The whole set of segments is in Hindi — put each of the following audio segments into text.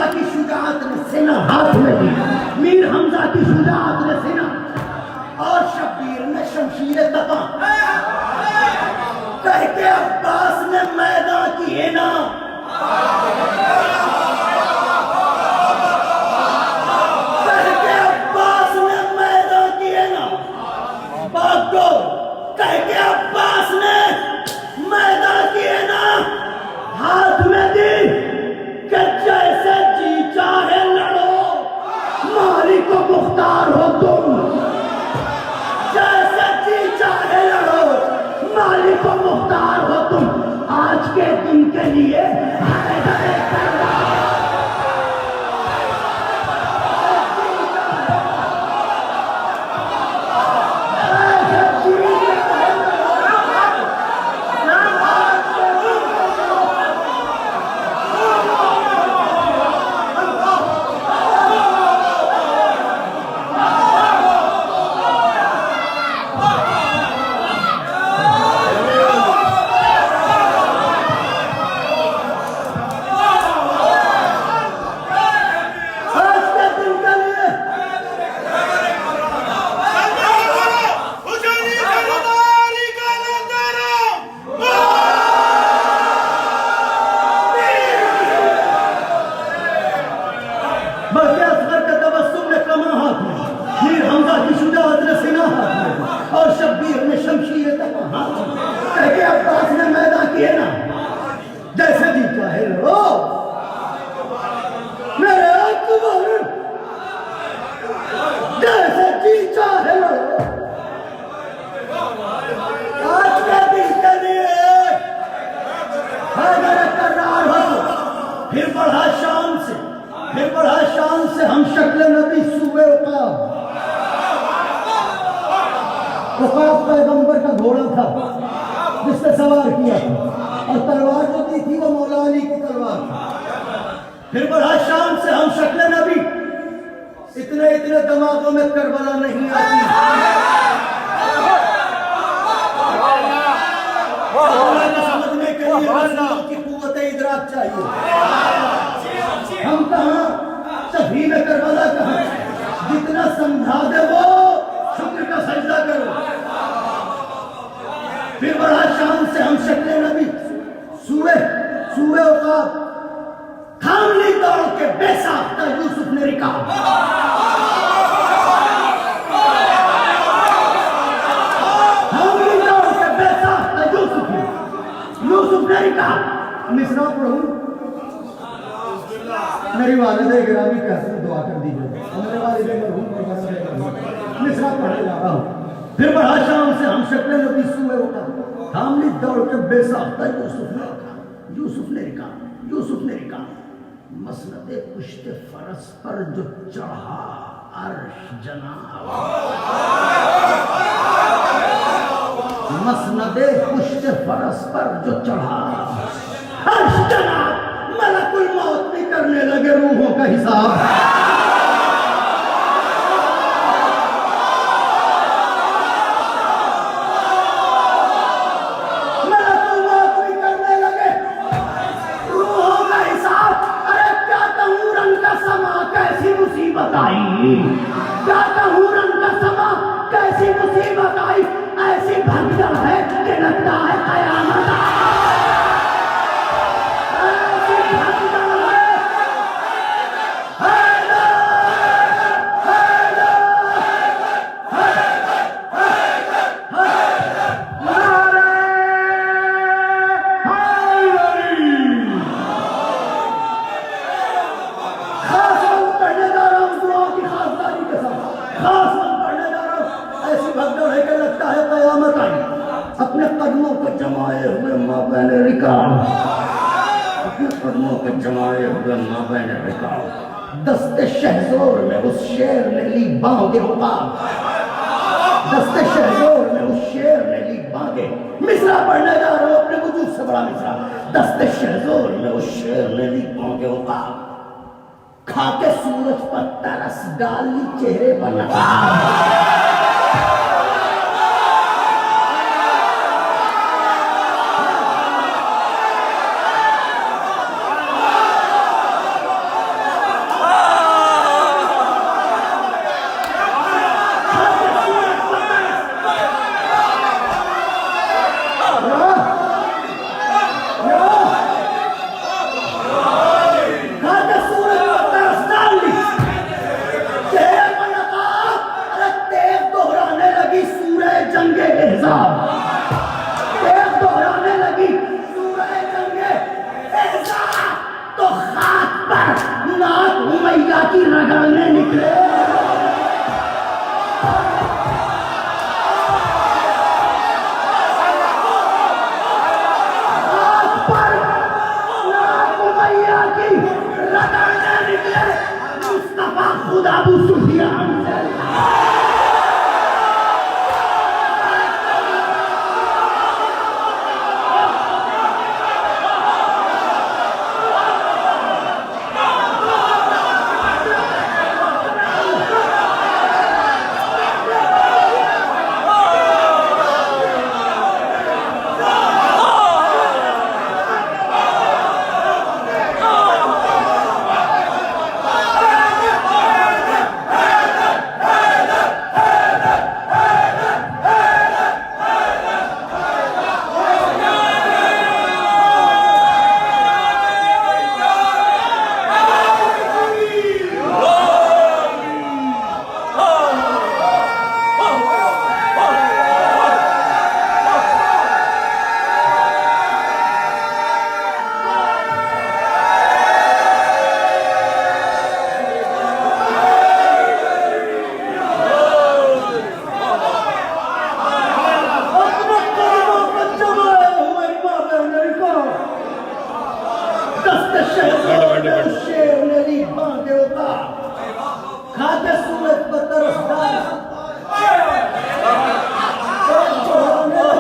की शुजाअत ने सेना हाथ में ली, मीर हमजा की शुजाअत ने सेना, और शब्बीर ने शमशीर तपा। कह के अब्बास ने मैदान किए ना, कह के अब्बास ने मैदान किए ना, भागो कह के अब्बास ने मैदान किए ना, हाथ में दी कि जैसे जी चाहे लड़ो, मालिक को मुख्तार हो तुम, जैसे जी चाहे लड़ो, मालिक को मुख्तार हो तुम। आज के दिन के लिए और शब्बीर ने शमशीर तपा, कह के अब्बास ने मैदान किए ना, जैसे जी चाहे लड़ो मेरे अकबर, जैसे जी चाहे लड़ो। आज के दिन के लिए हैदर करार हो, फिर बढ़ा शाम से, फिर बढ़ा शाम से हम शक्ल नबी सूबे उकाब। उकाब पैगंबर का घोड़ा था जिसने सवार किया था, और तलवार जो दी थी वो मौला अली की तलवार थी। फिर बढ़ा शाम से हम शक्ल नबी, इतने इतने दिमागों में करबला नहीं आती, समझने के लिए रसूल की कुव्वत इदराक चाहिए। हम कहाँ सभी में करबला कहाँ, जितना समझा दे वो शुक्र का सजदा करो। फिर बड़ा शाम से हम शक्ल नबी सूए उकाब, थाम ली दौड़ के बेसाख्ता यूसुफ ने रिकाब। थाम ली दौड़ के बेसाख्ता यूसुफ ने रिकाब। मिसरा पढ़ूं, मेरी वालिदा गिरामी कहती दुआ कर दीजिए, मेरे वालिदा मरहूम मिसरा पढ़ने जा रहा हूँ। फिर बढ़ा शाम से हम शक्ल नबी सूए उकाब, थाम ली दौड़ के बेसाख्ता यूसुफ ने रिकाब। मसनदे पुश्ते फरस पर जो चढ़ा अर्श जनाब, मसनदे पुश्ते फरस पर जो चढ़ा अर्श जनाब, मलकुल मौत भी करने लगे रूहों का हिसाब। क्या कहूँ रंग का समा कैसी मुसीबत आई, ऐसी भगदड़ है कि लगता है कयामत ऐसी भगदड़ है। अपने कदमों को जमाए हुए माबैन रिकाब, अपने कदमों को जमाए हुए माबैन रिकाब। दस्ते शहजोर में उस शेर ने ली बांगे उकाब, दस्ते शहजोर में उस शेर ने ली बांगे। मिसरा पढ़ने जा रहा हूँ अपने वजूद से बड़ा मिसरा। दस्ते शहजोर में उस शेर ने ली बांगे उकाब, खाके सूरज पर तरस डाली चेहरे पर नकाब। की रगड़ने निकले। की रगड़ने निकले मुस्तफा खुद अबू सुफियान से। शेर ने ली बांधे होता खाते सूरज पर तरसदार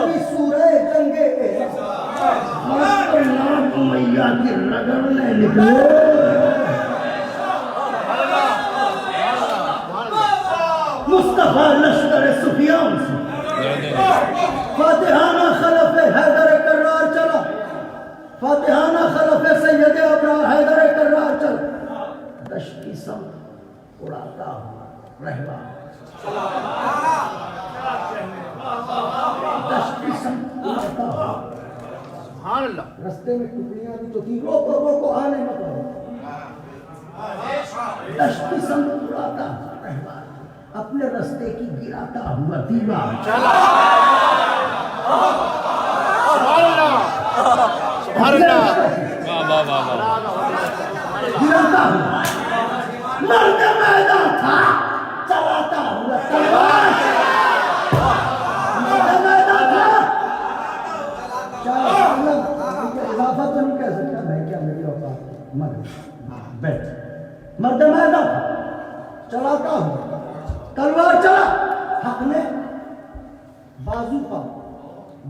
की सूरज जंगे मैया की रगड़ने निकले। मुस्तफा लश्कर सुफियान से फातिहाना खलफ हैदर कर्रार चला। फातिहाना खलफ सैयद अबरार हैदर कर्रार चला। दश्ती संग उड़ाता हुआ रहवा दश्ती संग उड़ाता हुआ। सुभान अल्लाह। रास्ते में टुकड़ियां भी तो थी, रोको रोको आने मत आओ। दश्ती संग उड़ाता हुआ रहवा अपने रास्ते की गिराता हुआ दीवार चला। गिराता हुआ मर्द मैदान था चलाता हुआ तलवार। मर्द मैदान था इजाफा तो नहीं कह सकता मैं, क्या मेरी औकात मर्द बैठ मर्द मैदान था चलाता हुआ तलवार चला। हक ने बाजू का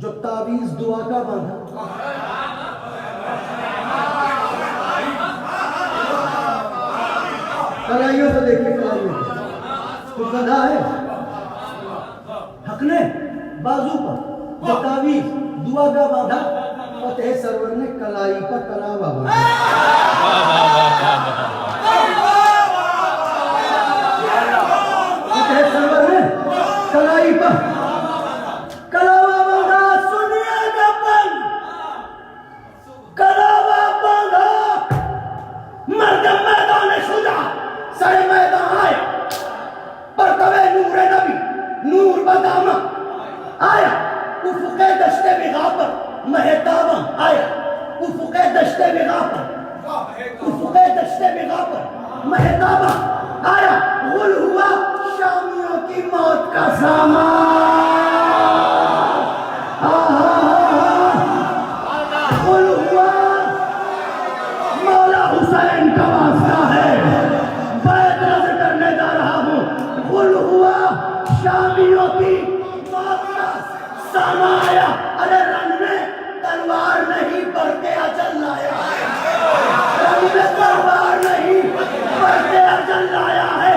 जो तावीज दुआ का बांधा कलाइयों को देखिए, कलाइयों तो गधा है। हक ने बाजू पर जो तावीज दुआ का बांधा फतेह सरवर ने कलाई पर कलावा बांधा। फतेह सरवर ने कलाई पर कलावा बांधा। सुनिए गपन कलावा बांधा। मर्द मैदान शुजा सरे मैदान आया पर कवे नूर नबी नूर बदामा आया। उफ़क़े दश्ते बिग़ा पर महताबा आया। उफ़क़े दश्ते बिग़ा पर उफ़क़े दश्ते बिग़ा पर महताबा आया। गुल हुआ शामियों की मौत का सामान। गुल हुआ मौला हुसैन का वास्ता है, बैत रज़ करने जा रहा हूँ। गुल हुआ शामियों की मौत का सामान आया। अरे रन में तलवार नहीं बढ़ते अजल लाया है। रन में तलवार नहीं बढ़ते अजल लाया है।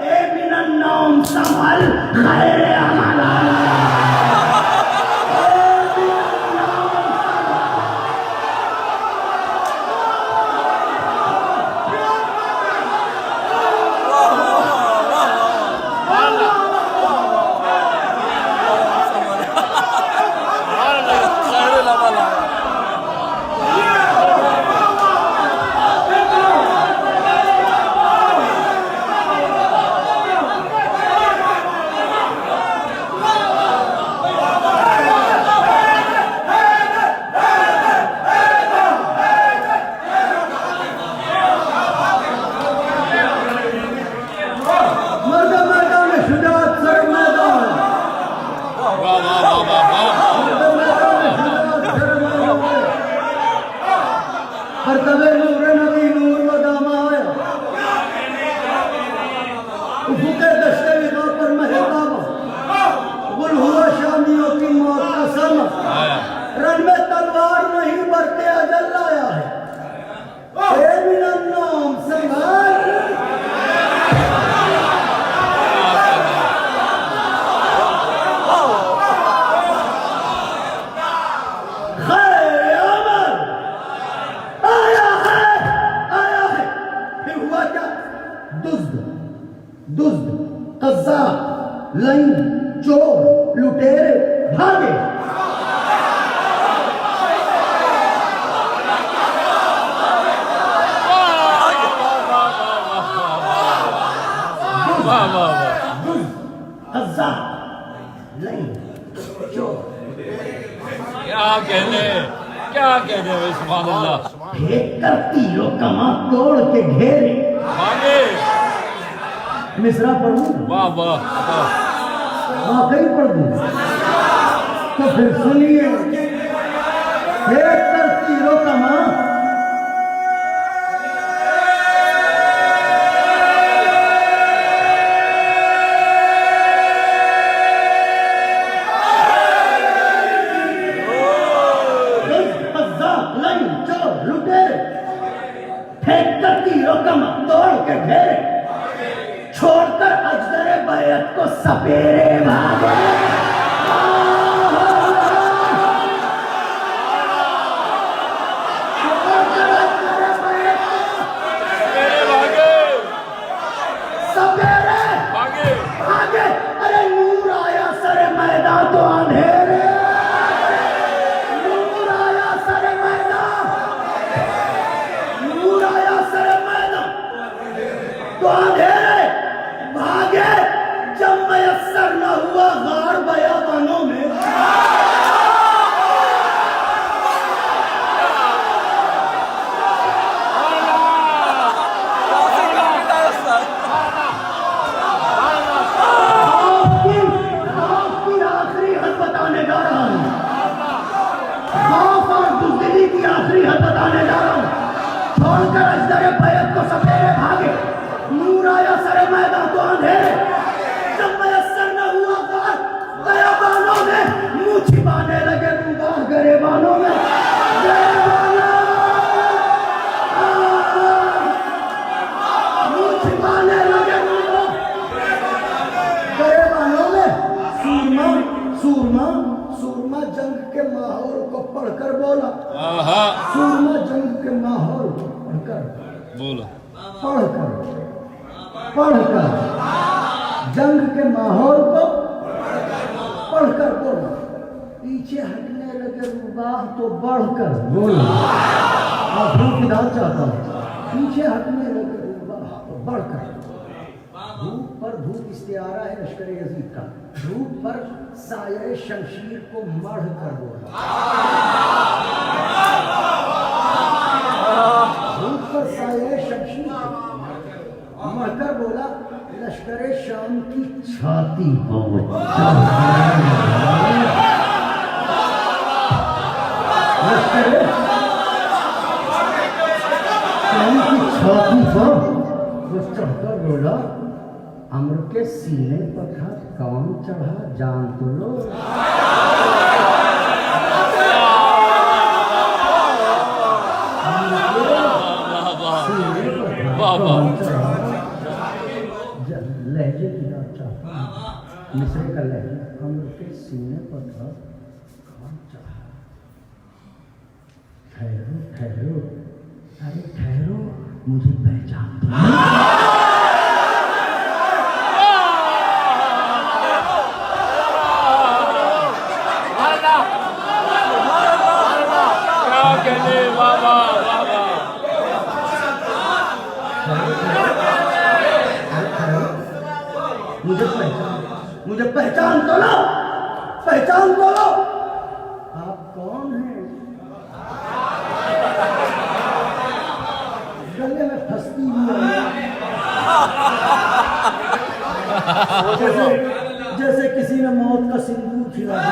ए मिनन नौम संभल खैर अमल करतबे नूर नबी नूर मदामा आया उफुके दश्ते विदा पर महताबा गुल हुआ शामियों की मौत का समा रन में तलवार नहीं बरते अजल लाया है नाम संभाल दुष्ट कज़्ज़ाब लईन चोर लुटेरे भागे कज़्ज़ाब लईन चोर क्या कहने सुभान अल्लाह फेंक कर तीरों कमा तोड़ के घेरे भागे मिसरा पढ़ूं वाह वाह वाकई पढ़ दूं तो फिर सुनिए फेंक कर तीरों कमा तोड़ के घेरे छोड़कर अजदरे बैत को सपेरे भागे सपेरे भागे अरे नूर आया सरे मैदान तो अंधेरे नूर आया सरे मैदान तो अंधेरे भागे जब मयस्सर न हुआ गार बयाबानों में आखिरी हद बताने जा रहा हूँ खौफ और बुज़दिली की आखिरी हद बताने जा रहा हूँ छोड़कर अजदरे बैत को सपेरे भागे नूर आया सरे मैदान तो अंधेरे जब मयस्सर न हुआ गार बयाबानों में मुँह छिपाने लगे रूबाह गरेबानों में मुँह छिपाने लगे गरेबानों में सूरमा जंग के माहौल को पढ़कर बोला सूरमा जंग के माहौल को पढ़कर बोला पढ़कर जंग के माहौल को पढ़कर बोला पीछे हटने लगे रुबाह तो बढ़कर बोला आप विदा चाहता हूँ पीछे हटने लगे रुबाह तो बढ़कर धूप पर धूप इस्तियारा है लश्कर यजीद का धूप पर साये शमशीर को मढ़ कर बोला धूप पर साये शमशीर मढ़कर बोला लश्कर शाम की छाती लश्कर शाम की छाती वो चढ़कर बोला अम्र के सीने पर था कौन चढ़ा जान तो लो लहजे की बात चाहता मिस्र का लहजा अम्र के सीने पर था कौन चढ़ा ठहरो ठहरो अरे ठहरो मुझे पहचान दो मुझे पहचान तो लो आप कौन हैं गले में फंसती हुई जैसे किसी ने मौत का सिंदूर खिला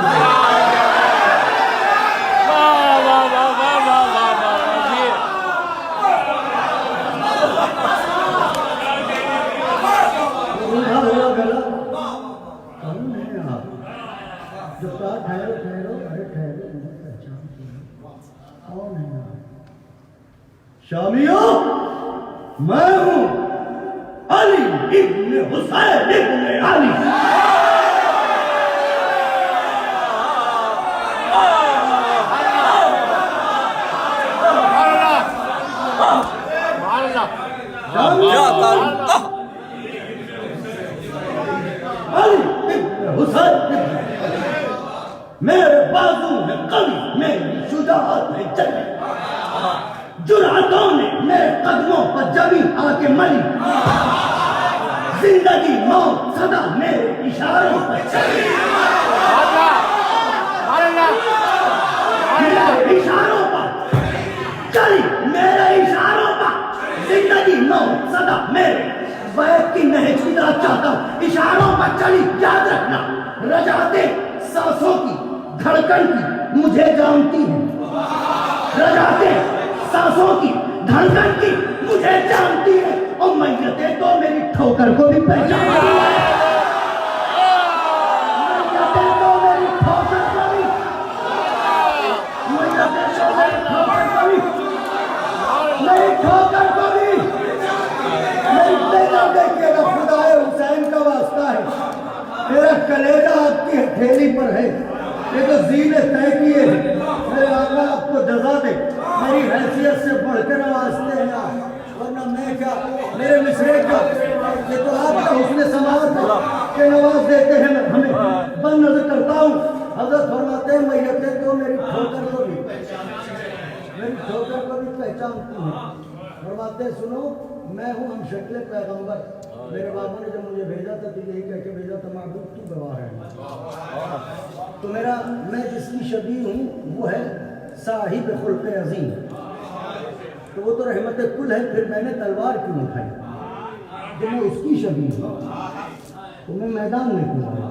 दिया ठहरो ठहरो, अरे ठहरो, मुझे पहचानती हो? कौन है आप? शामियों, मैं हूं अली इब्न हुसैन इब्न अली। मेरे बाजू में कवि, मेरी शुजाअत है जली, जुरातों ने मेरे कदमों पर जमी आके मली, जिंदगी मौत सदा मेरे इशारों पर चली, मेरे इशारों पर चली, मेरे इशारों पर जिंदगी मौत सदा मेरे वैद की नहज की तरह चाहता हूं, इशारों पर चली, याद रखना। रजाते सांसों की धड़कन की मुझे जानती है, रजाते सांसों की धड़कन की मुझे जानती है, और मैयतें तो मेरी ठोकर को भी पहचानती है, मैयतें तो मेरी ठोकर को भी, मैयतें तो मेरी ठोकर को भी, मेरी ठोकर को भी, मेरी बेटा देखिएगा, खुदाए हुसैन का वास्ता है, मेरा कलेजा आपकी हथेली पर है, ये तो जीने तय किए, मेरे आका आपको जजा दे, मेरी हैसियत से बढ़कर नवाजते हैं आप, वरना मैं क्या, मेरे मिसरे क्या, ये तो आपका हुस्न समावत है कि नवाज देते हैं हमें। बंद नजर करता हूँ, हजरत फरमाते हैं मैयतें तो मेरी ठोकर को भी, मेरी ठोकर को भी पहचानती हैं। फरमाते सुनो, मैं हूँ हम शक्ल पैगम्बर, मेरे बाबा ने जब मुझे भेजा था तो यही कह के भेजा था, महबूब तू गवाह है। तो मेरा, मैं जिसकी शबी हूँ वो है साहिब खुल्क अजीम, तो वो तो रहमत कुल है, फिर मैंने तलवार क्यों उठाई? जब मैं उसकी शबी हूँ तो मैं मैदान में क्यों आया?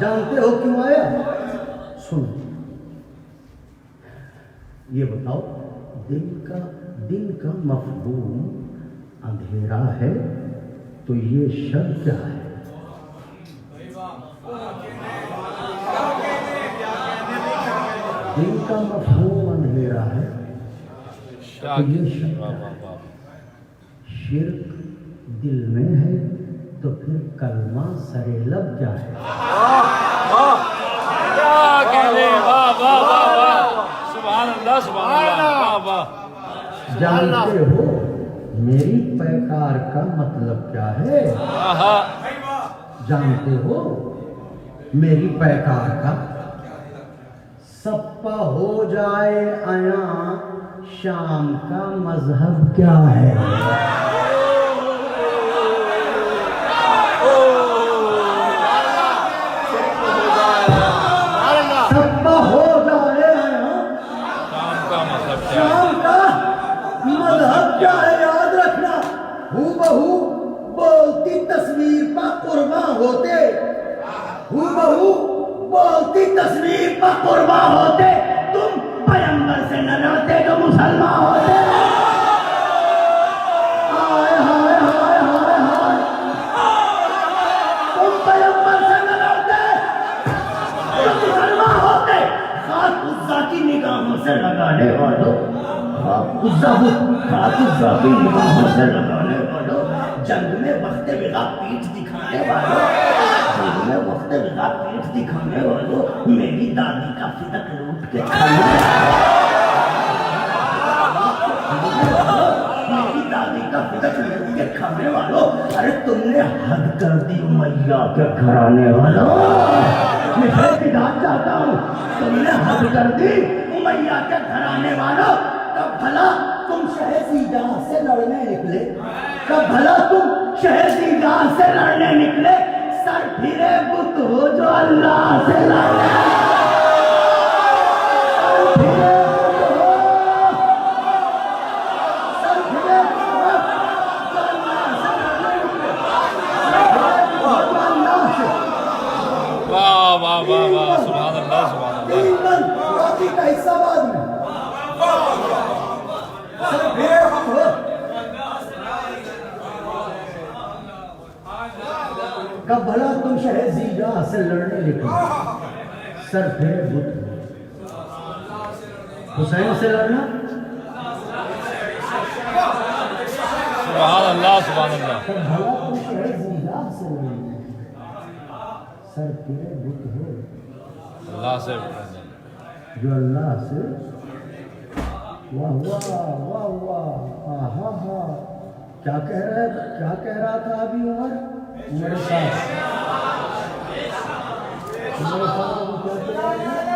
जानते हो क्यों आया? सुनो, ये बताओ, दिन का मफहूम अंधेरा है, तो ये शब क्या है? दिन का मफहूम अंधेरा है, तो ये शब क्या है? शिर्क दिल में है, तो फिर कलमा सरेलब क्या है? क्या कहने, वाह वाह वाह वाह, सुभान अल्लाह सुभान अल्लाह, वाह वाह। जानते हो मेरी पैकार का मतलब क्या है? जानते हो मेरी पैकार का? सप्पा हो जाए आया शाम का मजहब क्या है? सप्पा हो जाए आया शाम का मजहब क्या है? याद रखना, हूबहू बोलती तस्वीर पर कुर्बान होते, हूबहू बोलती तस्वीर पर कुर्बान होते, तुम पैगंबर से न लड़ते तो मुसलमान होते। हाय हाय हाय हाय हाय, तुम पैगंबर से न लड़ते तो मुसलमान होते। खाक उज़्ज़ा की निगाहों से लगाने वालों, उज़्ज़ा की निगाहों से लगाने वालों, जंग में वक्ते विदा पीठ दिखाने वालों, जंग में वक्ते विदा पीठ दिखाने वालों, मेरी दादी का फिदक लूट के खाने, मेरी दादी का फिदक लूट के खाने वालों, अरे तुमने हद कर दी उमैया के घराने वालों, मैं फिदात चाहता हूँ, तुमने हद कर दी उमैया के घराने वालों। कब भला तुम शहज़ीदा से लड़ने निकले, कब भला तुम शहज़ीदा से लड़ने निकले, सर फिरे बुत हो जो अल्लाह से लड़े, सर फिरे बुत हो, सर फिरे बुत हो जो अल्लाह से लड़ने निकले, सर फिरे बुत हो जो अल्लाह से। वाह वाह वाह वाह, सुभान अल्लाह सुभान अल्लाह। बाकी का हिस्सा बाद में, सर फिरे बुत हो। कब भला तुम शहजीरा से लड़ने निकले, सर फेरे बुत हुसैन से लड़ना। सुभान अल्लाह सुभान अल्लाह। कब भला तुम शहजीरा से लड़ने, सर फेरे बुत हो अल्लाह से जो अल्लाह से। वाह वाह वाह वाह, आहा हा। क्या कह रहा था अभी उमर? उमर साहब क्या कह रहा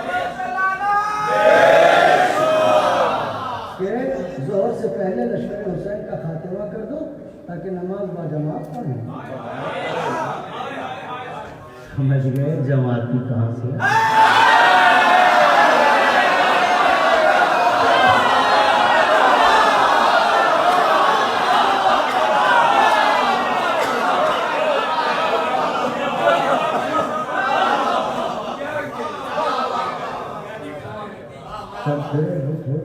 कि जोहर से पहले लश्कर हुसैन का खात्मा कर दो ताकि नमाज बाजमात पढ़ें। समझ गए जमाती कहाँ से?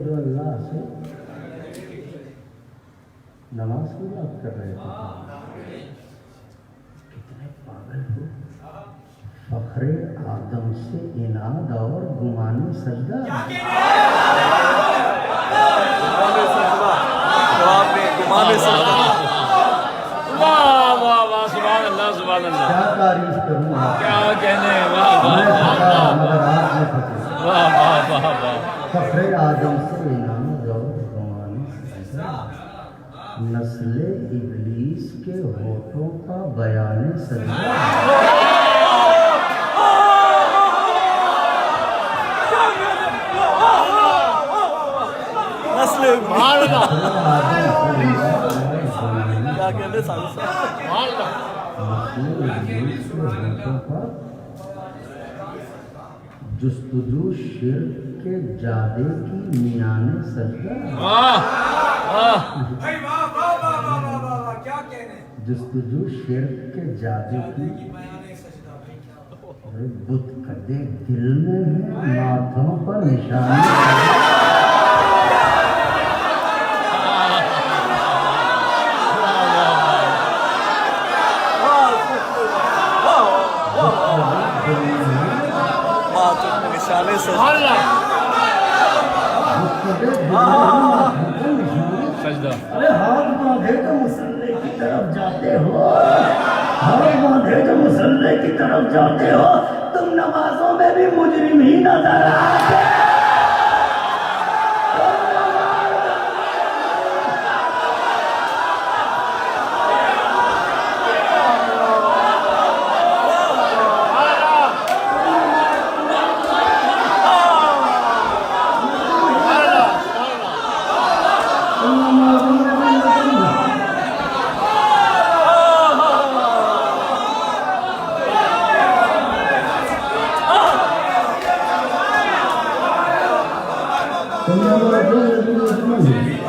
जो अल्लाह से नमाज की बात कर रहे थे। कितने पागल हो। फखरे आदम से इनाद और गुमानी सजदा। वाह वाह वाह सुभान अल्लाह सुभान अल्लाह। क्या तारीफ करूँ, क्या कहने। वाह वाह मगर आपने फतेह। वाह वाह वाह वाह। फखरे आदम से इनाद और गुमानी सजदा, नस्ले इब्लीस के होठों का बयान सजदा। जुस्तुजू शिर्क के जादे की मियाने सजदा। जुस्तुजू शिर्क के जादे की बुत कदे दिल में है, माथों पर निशानी। अरे हाथ बांधे तो मुसल्ले की तरफ जाते हो, हाथ बांधे तो मुसल्ले की तरफ जाते हो, तुम नमाजों में भी मुजरिम ही नजर आते।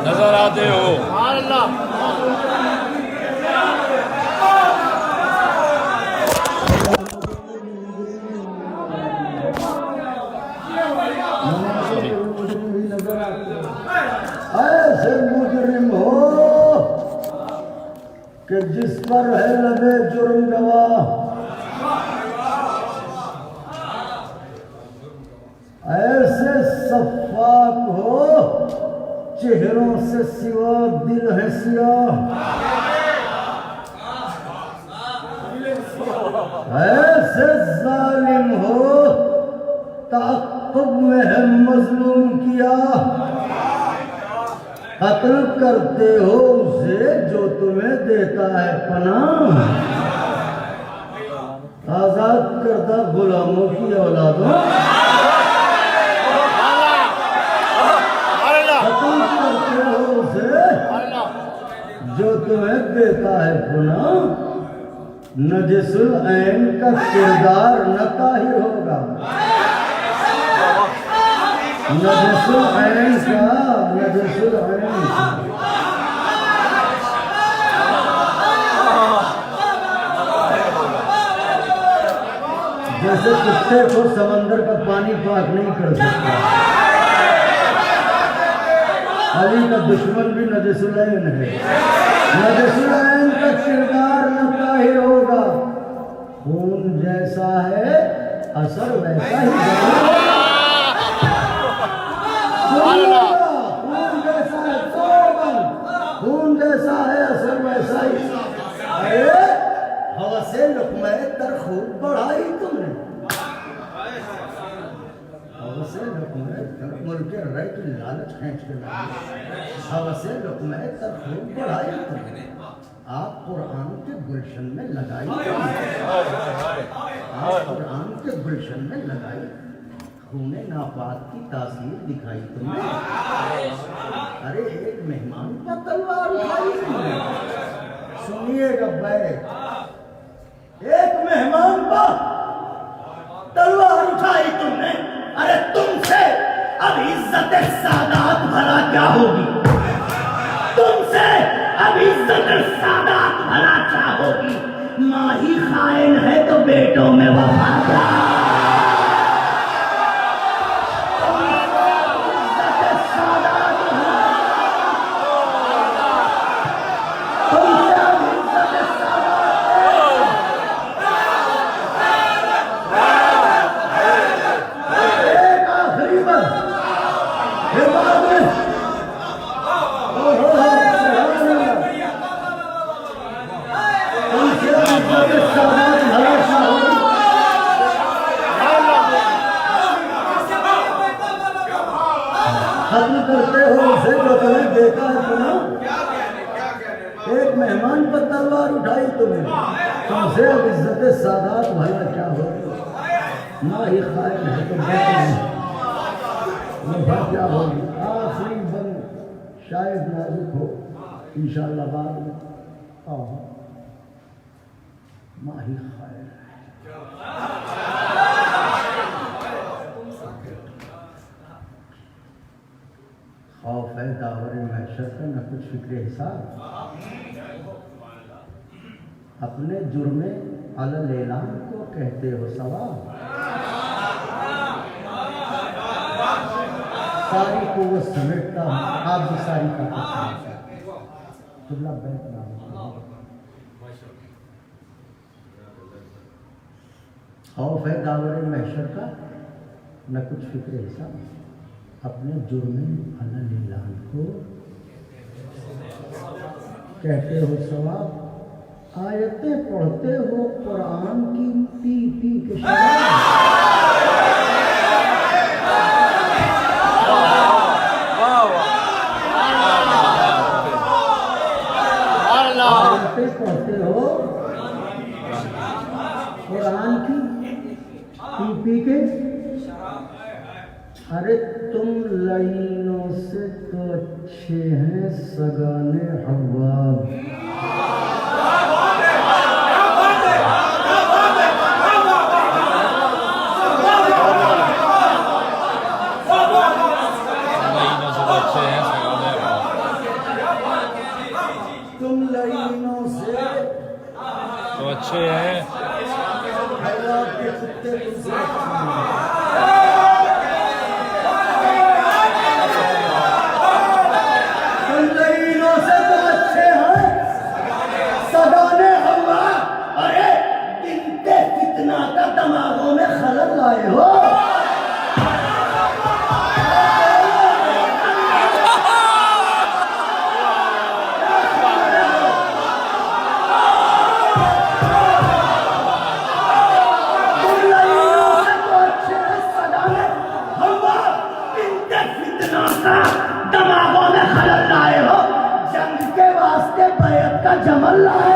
नजर आते हो। ऐसे मुजरिम हो कि जिस पर है लबे जुर्म गवाह, ऐसे सफाक हो चेहरों से सिवा दिल है सियाह, ऐसे जालिम हो ताक़ुब में है मजलूम किया, कत्ल करते हो उसे जो तुम्हें देता है पनाह, आजाद करता गुलामों की औलादों, कत्ल करते हो उसे जो तुम्हें देता है पुनः, नजसुल ऐन का किरदार न ताहिर होगा, नजसुल ऐन का, नजसुल ऐन का। जैसे कुत्ते को समंदर का पानी पाक नहीं कर सकता, अली का दुश्मन भी नजसुल ऐन है, नजसुल ऐन का किरदार न ताहिर होगा, खून जैसा है असर वैसा ही होगा। खून जैसा है खून जैसा है असर वैसा ही। अरे हवसे लुक़्मे तर खूब बढ़ाई तुमने, हवसे लुक़्मे तर मुल्के रह की लालच खींच के लाई, हवसे लुक़्मे तर खूब बढ़ाई तुमने, आप कुरान के गुलशन में लगाई, आप कुरान के गुलशन में लगाई, खूने नापाक की तासीर दिखाई तुमने। अरे एक मेहमान पर तलवार उठाई तुमने, सुनिएगा बैठ, एक मेहमान पर तलवार उठाई तुमने। अरे तुमसे अब इज्जत सादात भला क्या होगी, तुमसे अब इज्जत सादात भला क्या होगी। माँ ही खाइन है तो बेटों में वफा क्या, खत्म करते हो उसे जो तुम्हें देखा है तुम्हें। एक मेहमान पर तलवार उठाई तुम्हें, तुमसे अब इज्जत सादात भला क्या हो। माँ ही खाइन है तो वफा क्या होगी। आखिरी बंद शायद नाजुक हो, इंशाअल्लाह बाद में। माँ ही खाइन खौफ है दावर महशर का न कुछ फिक्र हिसाब, अपने जुर्मे अलल एलान को कहते हो सवाब। सारी को वो समेटता हूँ, आप भी सारी का बैठ ना खौफ है दावर महशर का न कुछ फिक्र हिसाब, अपने जुर्मे अलल एलान को कहते हो सवाब। आयतें पढ़ते हो कुरान की पी पी के आयतें पढ़ते हो कुरान की पी पी के। अरे तुम लाइनों से तो अच्छे हैं सगाने हवा, तुम लाइनों से तो अच्छे हैं, हवा के कुत्ते तुमसे दिमागों में खलल लाए हो। दिमागों में खलल लाए हो, जंग के वास्ते बैत का जमल लाए।